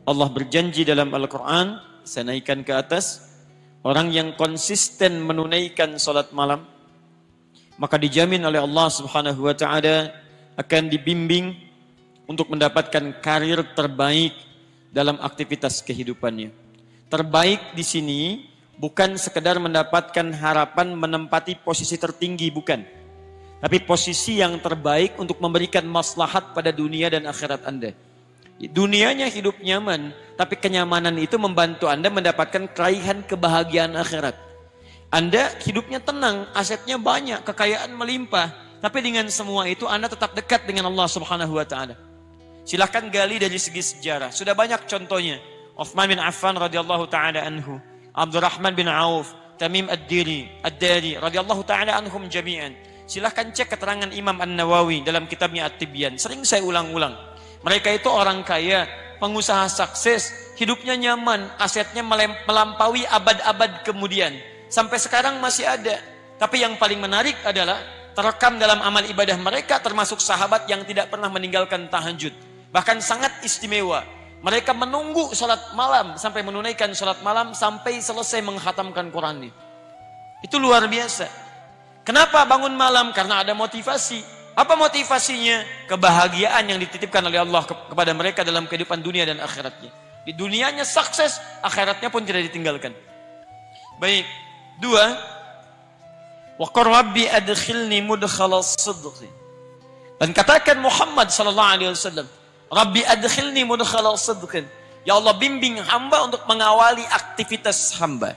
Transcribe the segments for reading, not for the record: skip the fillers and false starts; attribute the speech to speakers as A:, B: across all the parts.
A: Allah berjanji dalam Al-Quran, saya naikkan ke atas, orang yang konsisten menunaikan salat malam, maka dijamin oleh Allah Subhanahu wa Ta'ala akan dibimbing untuk mendapatkan karir terbaik dalam aktivitas kehidupannya. Terbaik di sini bukan sekedar mendapatkan harapan menempati posisi tertinggi, bukan. Tapi posisi yang terbaik untuk memberikan maslahat pada dunia dan akhirat Anda. Dunianya hidup nyaman, tapi kenyamanan itu membantu Anda mendapatkan keraihan kebahagiaan akhirat. Anda hidupnya tenang, asetnya banyak, kekayaan melimpah, tapi dengan semua itu Anda tetap dekat dengan Allah Subhanahu wa Ta'ala. Silahkan gali dari segi sejarah. Sudah banyak contohnya. Uthman bin Affan radhiyallahu taala anhu, Abdurrahman bin Auf, Tamim ad-Dari radhiyallahu taala anhum jami'an. Silahkan cek keterangan Imam An-Nawawi dalam kitabnya At-Tibyan. Sering saya ulang-ulang. Mereka itu orang kaya, pengusaha sukses, hidupnya nyaman, asetnya melampaui abad-abad kemudian. Sampai sekarang masih ada. Tapi yang paling menarik adalah terekam dalam amal ibadah mereka, termasuk sahabat yang tidak pernah meninggalkan tahajud. Bahkan sangat istimewa. Mereka menunggu salat malam sampai menunaikan salat malam sampai selesai menghatamkan Quran. Itu luar biasa. Kenapa bangun malam? Karena ada motivasi. Apa motivasinya? Kebahagiaan yang dititipkan oleh Allah kepada mereka dalam kehidupan dunia dan akhiratnya. Di dunianya sukses, akhiratnya pun tidak ditinggalkan. Baik. 2. Wa qur rabbi adkhilni mudkhalas sidqi. Dan katakan Muhammad sallallahu alaihi wasallam, Rabbi adkhilni mudkhalas sidqin. Ya Allah, bimbing hamba untuk mengawali aktivitas hamba.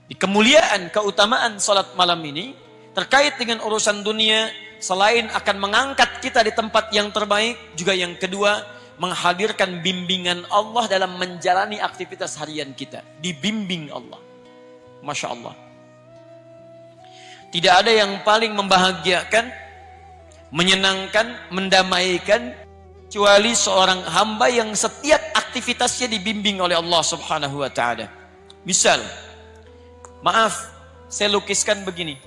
A: Di kemuliaan, keutamaan salat malam ini terkait dengan urusan dunia, selain akan mengangkat kita di tempat yang terbaik, juga yang kedua, menghadirkan bimbingan Allah dalam menjalani aktivitas harian kita. Dibimbing Allah. Masya Allah. Tidak ada yang paling membahagiakan, menyenangkan, mendamaikan, kecuali seorang hamba yang setiap aktivitasnya dibimbing oleh Allah Subhanahu wa Ta'ala. Misal, maaf, saya lukiskan begini.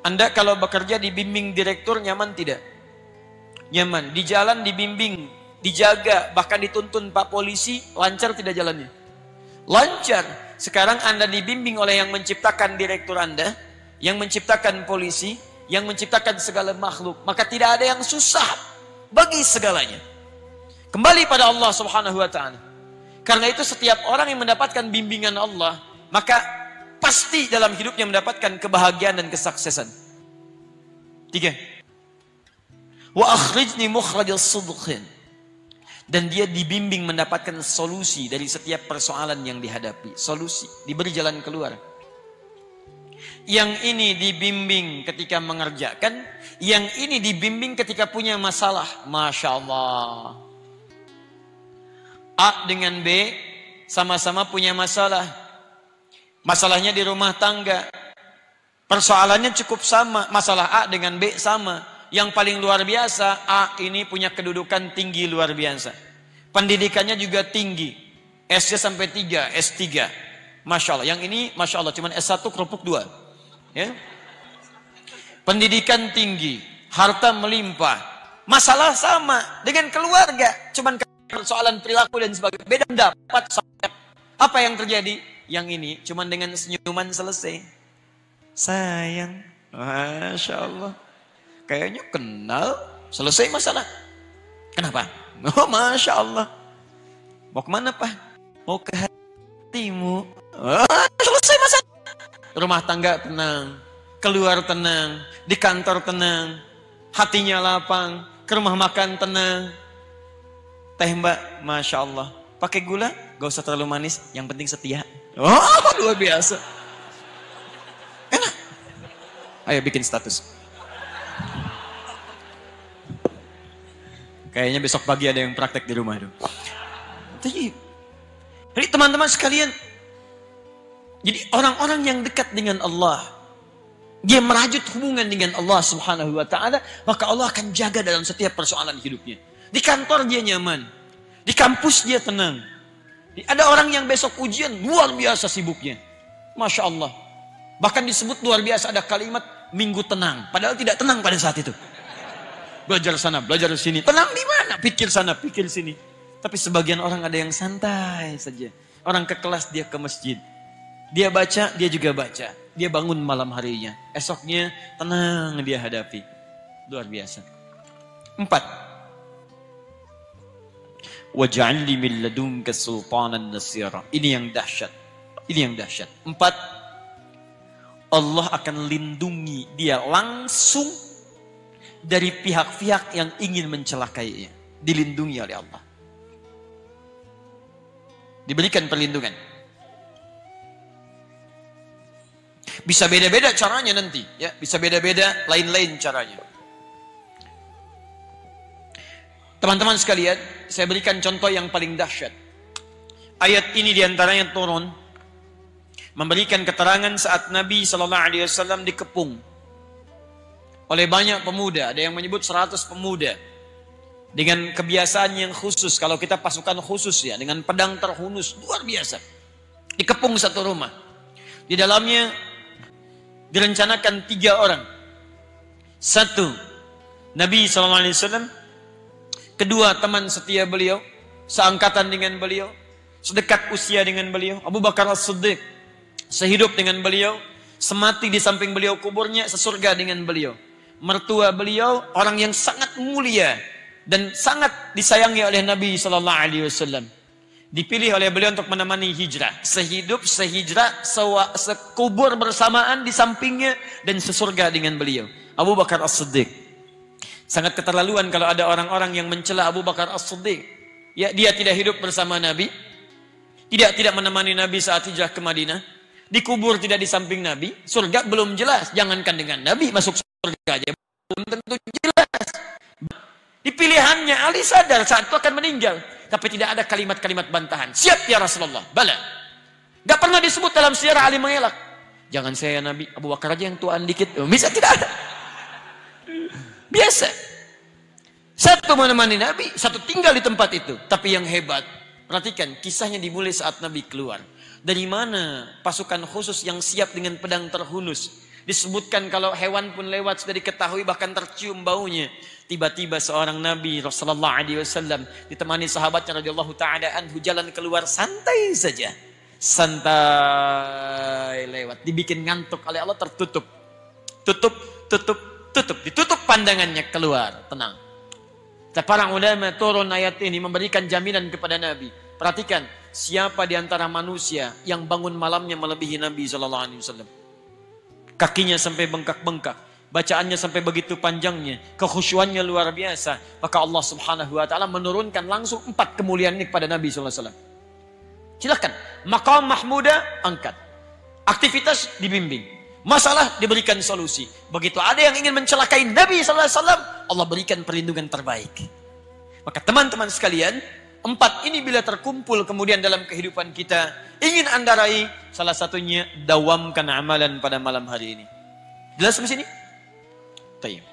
A: Anda kalau bekerja dibimbing direktur, nyaman tidak? Nyaman. Di jalan dibimbing, dijaga, bahkan dituntun Pak Polisi, lancar tidak jalannya? Lancar. Sekarang Anda dibimbing oleh yang menciptakan direktur Anda, yang menciptakan polisi, yang menciptakan segala makhluk. Maka tidak ada yang susah bagi segalanya. Kembali pada Allah Subhanahu wa Ta'ala. Karena itu setiap orang yang mendapatkan bimbingan Allah, maka pasti dalam hidupnya mendapatkan kebahagiaan dan kesuksesan. 3. Wa akhrijni mukhrajal sidqin. Dan dia dibimbing mendapatkan solusi dari setiap persoalan yang dihadapi. Solusi, diberi jalan keluar. Yang ini dibimbing ketika mengerjakan, yang ini dibimbing ketika punya masalah. Masya Allah. A dengan B sama-sama punya masalah. Masalahnya di rumah tangga. Persoalannya cukup sama. Masalah A dengan B sama. Yang paling luar biasa, A ini punya kedudukan tinggi luar biasa. Pendidikannya juga tinggi. S-nya sampai 3, S3. Masya Allah. Yang ini Masya Allah cuma S1 kerupuk 2. Ya. Pendidikan tinggi, harta melimpah, masalah sama dengan keluarga, cuman persoalan perilaku dan sebagainya. Beda pendapat. Apa yang terjadi? Yang ini cuman dengan senyuman selesai. Sayang, Masya Allah, kayaknya kenal, selesai masalah. Kenapa? Oh, Masya Allah. Mau kemana Pak? Mau ke hatimu. Oh, selesai masalah. Rumah tangga tenang, keluar tenang, di kantor tenang, hatinya lapang, ke rumah makan tenang. Teh Mbak, Masya Allah. Pakai gula? Gak usah terlalu manis, yang penting setia. Oh, luar biasa. Enak. Ayo bikin status. Kayaknya besok pagi ada yang praktek di rumah. Jadi teman-teman sekalian, jadi orang-orang yang dekat dengan Allah, dia merajut hubungan dengan Allah Subhanahu wa Ta'ala, maka Allah akan jaga dalam setiap persoalan hidupnya. Di kantor dia nyaman, di kampus dia tenang. Ada orang yang besok ujian luar biasa sibuknya, Masya Allah. Bahkan disebut luar biasa, ada kalimat minggu tenang, padahal tidak tenang pada saat itu. Belajar sana, belajar sini, tenang di mana? Pikir sana, pikir sini. Tapi sebagian orang ada yang santai saja. Orang ke kelas, dia ke masjid. Dia baca, dia juga baca. Dia bangun malam harinya. Esoknya tenang dia hadapi. Luar biasa. 4. Waj'alni min ladunka sultanan nasira. Ini yang dahsyat. Ini yang dahsyat. 4. Allah akan lindungi dia langsung dari pihak-pihak yang ingin mencelakainya. Dilindungi oleh Allah. Diberikan perlindungan. Bisa beda-beda caranya nanti, ya. Bisa beda-beda, lain-lain caranya. Teman-teman sekalian, saya berikan contoh yang paling dahsyat. Ayat ini diantaranya turun memberikan keterangan saat Nabi SAW dikepung oleh banyak pemuda. Ada yang menyebut 100 pemuda dengan kebiasaan yang khusus. Kalau kita pasukan khusus ya, dengan pedang terhunus luar biasa. Dikepung satu rumah. Di dalamnya direncanakan 3 orang. 1, Nabi SAW. 2, teman setia beliau, seangkatan dengan beliau, sedekat usia dengan beliau, Abu Bakar As-Siddiq, sehidup dengan beliau, semati di samping beliau kuburnya, sesurga dengan beliau. Mertua beliau orang yang sangat mulia dan sangat disayangi oleh Nabi SAW. Dipilih oleh beliau untuk menemani hijrah, sehidup, sehijrah, sekubur bersamaan di sampingnya dan sesurga dengan beliau. Abu Bakar As-Siddiq. Sangat keterlaluan kalau ada orang-orang yang mencela Abu Bakar As-Siddiq. Ya, dia tidak hidup bersama Nabi, tidak menemani Nabi saat hijrah ke Madinah, dikubur tidak di samping Nabi, surga belum jelas. Jangankan dengan Nabi, masuk surga aja belum tentu jelas. Di pilihannya, Ali sadar saat itu akan meninggal, tapi tidak ada kalimat-kalimat bantahan. Siap ya Rasulullah, bala. Gak pernah disebut dalam sejarah Ali mengelak. Jangan saya Nabi, Abu Bakar aja yang tuaan dikit. Bisa tidak ada. Biasa. 1 menemani Nabi, 1 tinggal di tempat itu. Tapi yang hebat, perhatikan kisahnya dimulai saat Nabi keluar. Dari mana pasukan khusus yang siap dengan pedang terhunus? Disebutkan kalau hewan pun lewat sudah diketahui, bahkan tercium baunya. Tiba-tiba seorang Nabi Rasulullah SAW ditemani sahabatnya radhiyallahu taala anhu jalan keluar santai saja. Santai lewat, dibikin ngantuk oleh Allah, tertutup. Ditutup pandangannya, keluar, tenang. Para ulama turun ayat ini memberikan jaminan kepada Nabi. Perhatikan, siapa di antara manusia yang bangun malamnya melebihi Nabi SAW? Kakinya sampai bengkak-bengkak, bacaannya sampai begitu panjangnya, kekhusyuannya luar biasa. Maka Allah Subhanahu wa taala menurunkan langsung 4 kemuliaan ini kepada Nabi SAW. Silakan, maqam mahmuda angkat. Aktivitas dibimbing. Masalah diberikan solusi. Begitu ada yang ingin mencelakai Nabi SAW, Allah berikan perlindungan terbaik. Maka teman-teman sekalian, 4 ini bila terkumpul kemudian dalam kehidupan kita, ingin Anda raih, salah satunya dawamkan amalan pada malam hari ini. Jelas di sini? Tayyib.